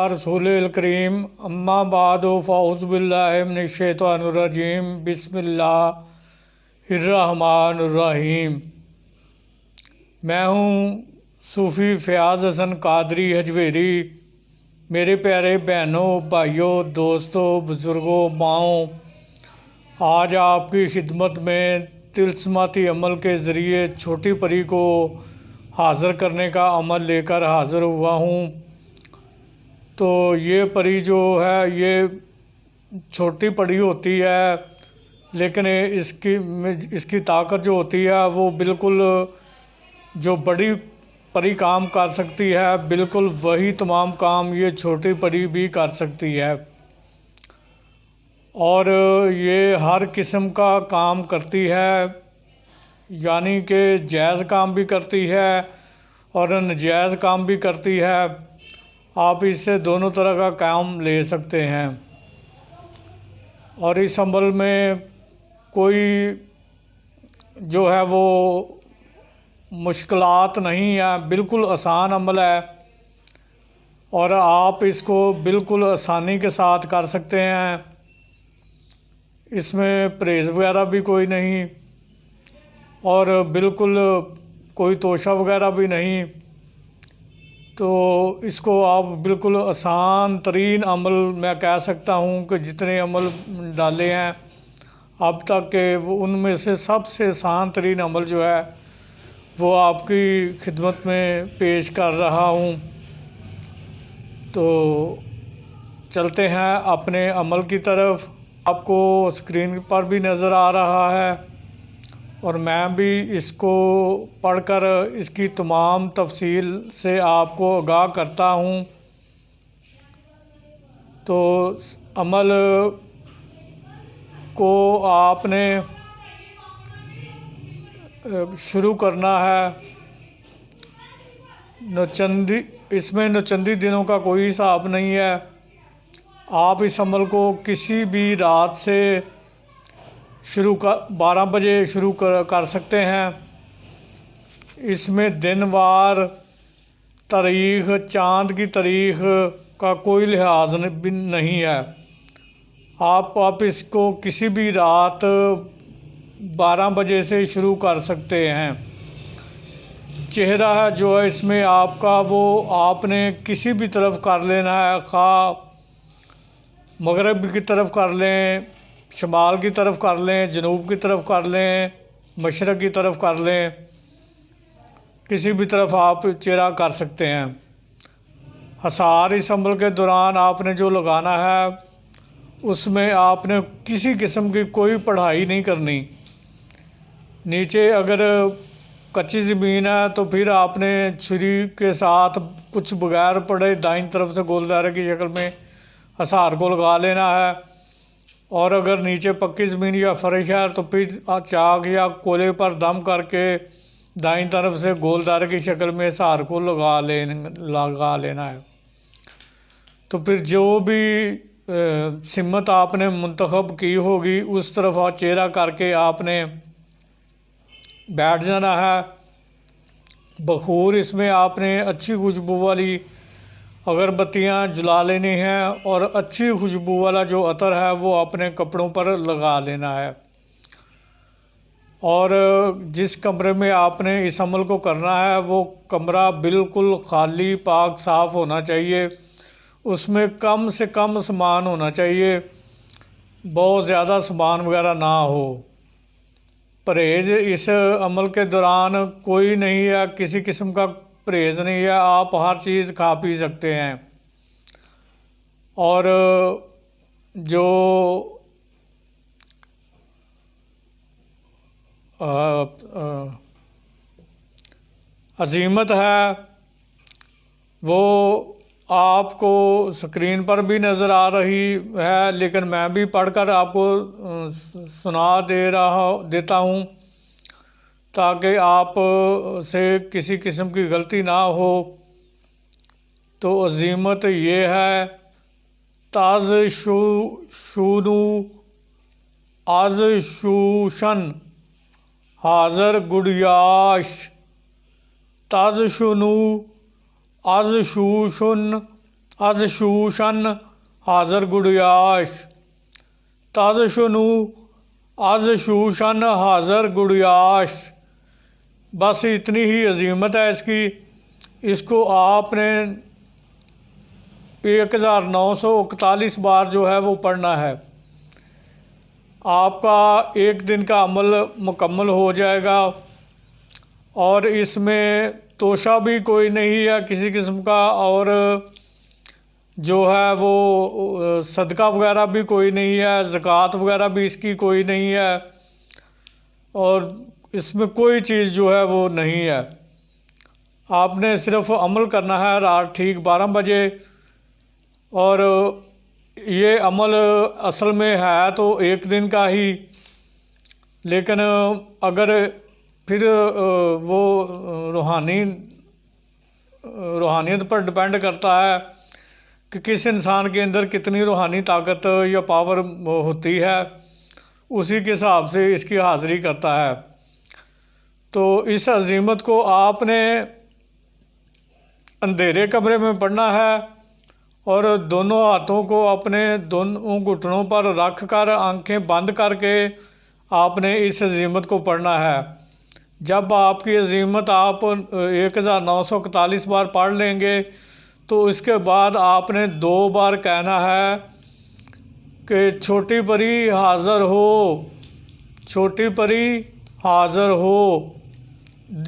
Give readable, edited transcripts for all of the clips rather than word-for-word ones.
रसूलिल करीम अम्मा बाद फ़ाउज़ु बिल्लाहि मिनश शैतानिर रजीम बिस्मिल्लाहिर्रहमानिर्रहीम। मैं हूँ सूफ़ी फ़याज़ हसन कादरी हजवेरी। मेरे प्यारे बहनों, भाइयों, दोस्तों, बुज़ुर्गों, माओं, आज आपकी खिदमत में तिल्स्माती अमल के ज़रिए छोटी परी को हाज़िर करने का अमल लेकर हाज़िर हुआ हूँ। तो ये परी जो है ये छोटी परी होती है, लेकिन इसकी ताकत जो होती है वो बिल्कुल जो बड़ी परी काम कर सकती है, बिल्कुल वही तमाम काम ये छोटी परी भी कर सकती है। और ये हर किस्म का काम करती है, यानी कि जायज़ काम भी करती है और नाजायज़ काम भी करती है। आप इससे दोनों तरह का काम ले सकते हैं। और इस अमल में कोई जो है वो मुश्किलात नहीं है, बिल्कुल आसान अमल है और आप इसको बिल्कुल आसानी के साथ कर सकते हैं। इसमें परहेज़ वगैरह भी कोई नहीं और बिल्कुल कोई तोशा वगैरह भी नहीं। तो इसको आप बिल्कुल आसान तरीन अमल मैं कह सकता हूँ कि जितने अमल डाले हैं अब तक के, वो उनमें से सबसे आसान तरीन अमल जो है वो आपकी खिदमत में पेश कर रहा हूँ। तो चलते हैं अपने अमल की तरफ। आपको स्क्रीन पर भी नज़र आ रहा है और मैं भी इसको पढ़कर इसकी तमाम तफसील से आपको आगाह करता हूँ। तो अमल को आपने शुरू करना है। इसमें नौचंदी दिनों का कोई हिसाब नहीं है। आप इस अमल को किसी भी रात से 12 बजे शुरू कर सकते हैं। इसमें दिन वार तारीख़, चाँद की तारीख़ का कोई लिहाज नहीं है। आप इसको किसी भी रात 12 बजे से शुरू कर सकते हैं। चेहरा है जो है इसमें आपका, वो आपने किसी भी तरफ कर लेना है, खा मगरब की तरफ कर लें, शमाल की तरफ कर लें, जनूब की तरफ कर लें, मशरक़ की तरफ कर लें, किसी भी तरफ आप चेहरा कर सकते हैं। हसार इस अमल के दौरान आपने जो लगाना है उसमें आपने किसी किस्म की कोई पढ़ाई नहीं करनी। नीचे अगर कच्ची ज़मीन है तो फिर आपने छुरी के साथ कुछ बगैर पढ़े दाईं तरफ से गोल दायरे की शक्ल में हसार को लगा लेना है। और अगर नीचे पक्की ज़मीन या फर्श है तो फिर चाक या कोले पर दम करके दाईं तरफ से गोल दायरे की शक्ल में हसार को लगा लेना है। तो फिर जो भी सिमत आपने मुंतखब की होगी उस तरफ चेहरा करके आपने बैठ जाना है। बखूर इसमें आपने अच्छी खुशबू वाली अगरबत्तियाँ जला लेनी हैं और अच्छी खुशबू वाला जो अतर है वो अपने कपड़ों पर लगा लेना है। और जिस कमरे में आपने इस अमल को करना है वो कमरा बिल्कुल खाली, पाक, साफ़ होना चाहिए। उसमें कम से कम सामान होना चाहिए, बहुत ज़्यादा सामान वगैरह ना हो। परहेज़ इस अमल के दौरान कोई नहीं है, किसी किस्म का परहेज़ नहीं है। आप हर चीज़ खा पी सकते हैं। और जो अज़ीमत है वो आपको स्क्रीन पर भी नज़र आ रही है, लेकिन मैं भी पढ़कर आपको सुना देता हूँ ताकि आप से किसी किस्म की गलती ना हो। तो अज़ीमत ये है, ताज़ शूनू आज शूशन हाज़र गुड़याश, ताज़ शुनू आज शूशन अज शूशन हाज़र गुड़ियाश, तज शुनू अज शूशन हाज़र गुड़ियाश। बस इतनी ही अजीमत है इसकी। इसको आपने 1941 बार जो है वो पढ़ना है। आपका एक दिन का अमल मुकम्मल हो जाएगा। और इसमें तोशा भी कोई नहीं है किसी किस्म का, और जो है वो सदका वगैरह भी कोई नहीं है, ज़कात वगैरह भी इसकी कोई नहीं है, और इसमें कोई चीज़ जो है वो नहीं है। आपने सिर्फ अमल करना है रात ठीक 12 बजे। और ये अमल असल में है तो एक दिन का ही, लेकिन अगर फिर वो रूहानियत पर डिपेंड करता है कि किस इंसान के अंदर कितनी रूहानी ताकत या पावर होती है, उसी के हिसाब से इसकी हाज़िरी करता है। तो इस अजीमत को आपने अंधेरे कमरे में पढ़ना है और दोनों हाथों को अपने दोनों घुटनों पर रख कर आँखें बंद करके आपने इस अजीमत को पढ़ना है। जब आपकी अजीमत आप 1941 बार पढ़ लेंगे तो इसके बाद आपने 2 बार कहना है कि छोटी परी हाज़र हो, छोटी परी हाज़र हो।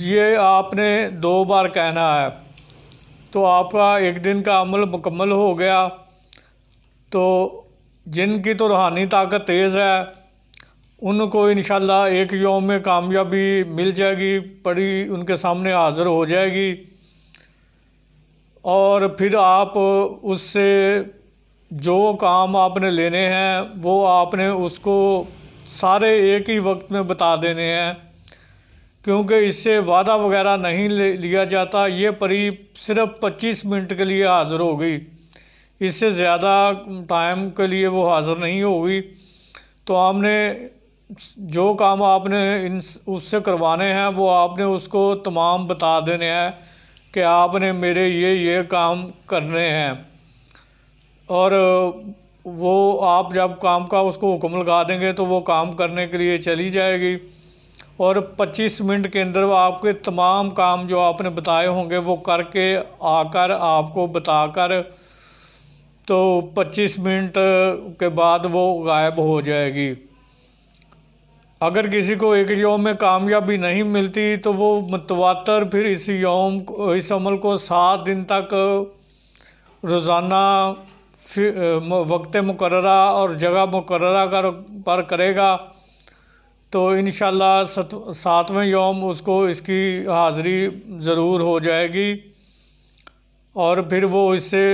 ये आपने 2 बार कहना है। तो आपका एक दिन का अमल मुकम्मल हो गया। तो जिनकी तो रूहानी ताकत तेज़ है उनको इंशाल्लाह एक यौम में कामयाबी मिल जाएगी, पड़ी उनके सामने हाज़िर हो जाएगी। और फिर आप उससे जो काम आपने लेने हैं वो आपने उसको सारे एक ही वक्त में बता देने हैं, क्योंकि इससे वादा वगैरह नहीं लिया जाता। ये परी सिर्फ 25 मिनट के लिए हाज़िर होगी, इससे ज़्यादा टाइम के लिए वो हाज़िर नहीं होगी। तो आपने जो काम आपने उससे करवाने हैं वो आपने उसको तमाम बता देने हैं कि आपने मेरे ये काम करने हैं। और वो आप जब काम का उसको हुक्म लगा देंगे तो वो काम करने के लिए चली जाएगी। और 25 मिनट के अंदर वो आपके तमाम काम जो आपने बताए होंगे वो करके आकर आपको बताकर, तो 25 मिनट के बाद वो गायब हो जाएगी। अगर किसी को एक यौम में कामयाबी नहीं मिलती तो वो मुतवातर फिर इस अमल को 7 दिन तक रोज़ाना वक्त मुकर्ररा और जगह मुकर्ररा पर करेगा। तो इंशाल्लाह 7वें यौम उसको इसकी हाज़िरी ज़रूर हो जाएगी और फिर वो इससे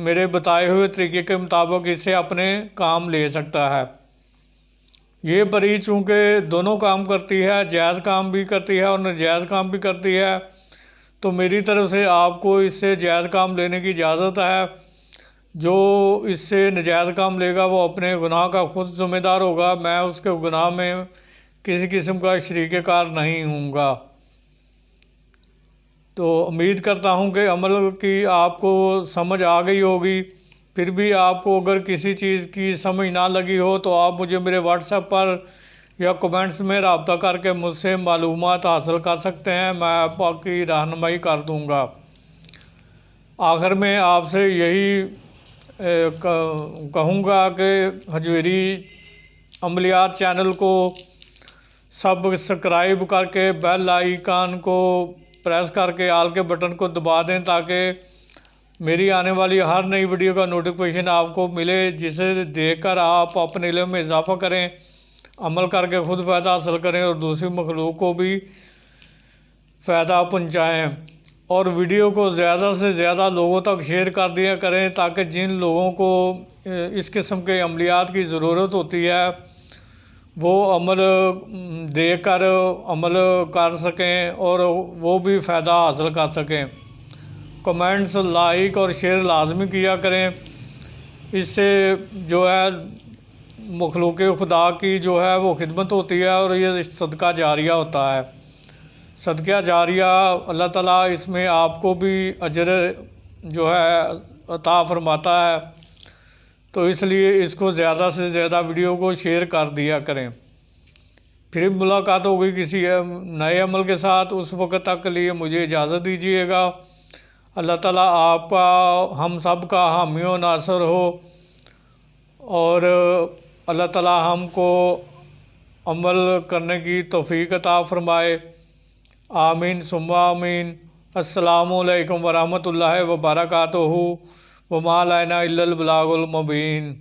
मेरे बताए हुए तरीके के मुताबिक इससे अपने काम ले सकता है। ये परी चूँकि दोनों काम करती है, जायज़ काम भी करती है और नाजायज़ काम भी करती है, तो मेरी तरफ से आपको इससे जायज़ काम लेने की इजाज़त है। जो इससे नाजायज़ काम लेगा वो अपने गुनाह का खुद ज़िम्मेदार होगा। मैं उसके गुनाह में किसी किस्म का शरीक कार नहीं हूँगा। तो उम्मीद करता हूँ कि अमल की आपको समझ आ गई होगी। फिर भी आपको अगर किसी चीज़ की समझ ना लगी हो तो आप मुझे मेरे व्हाट्सएप पर या कमेंट्स में रब्ता करके मुझसे मालूमात हासिल कर सकते हैं, मैं आपकी रहनुमाई कर दूँगा। आखिर में आपसे यही कहूँगा कि हजवेरी अमलियात चैनल को सब्सक्राइब करके बेल आइकन को प्रेस करके आल के बटन को दबा दें ताकि मेरी आने वाली हर नई वीडियो का नोटिफिकेशन आपको मिले, जिसे देखकर आप अपने इल्म में इजाफ़ा करें, अमल करके खुद फ़ायदा हासिल करें और दूसरी मखलूक को भी फ़ायदा पहुँचाएँ। और वीडियो को ज़्यादा से ज़्यादा लोगों तक शेयर कर दिया करें ताकि जिन लोगों को इस किस्म के अमलियात की ज़रूरत होती है वो अमल देकर अमल कर सकें और वो भी फ़ायदा हासिल कर सकें। कमेंट्स, लाइक और शेयर लाजमी किया करें। इससे जो है मखलूक खुदा की जो है वो खिदमत होती है और ये सदका जारिया होता है। सदका जारिया अल्लाह ताला इसमें आपको भी अजर जो है अता फरमाता है। तो इसलिए इसको ज़्यादा से ज़्यादा वीडियो को शेयर कर दिया करें। फिर मुलाकात होगी किसी नए अमल के साथ। उस वक़्त तक के लिए मुझे इजाज़त दीजिएगा। अल्लाह ताला आपका हम सब का हामी व नासर हो और अल्लाह ताला हमको अमल करने की तौफीक अता फरमाए। आमीन सुम्मा आमीन। अस्सलामु अलैकुम वरहमतुल्लाहि व बरकातुहू व मा लना इल्लल बलागुल मुबीन।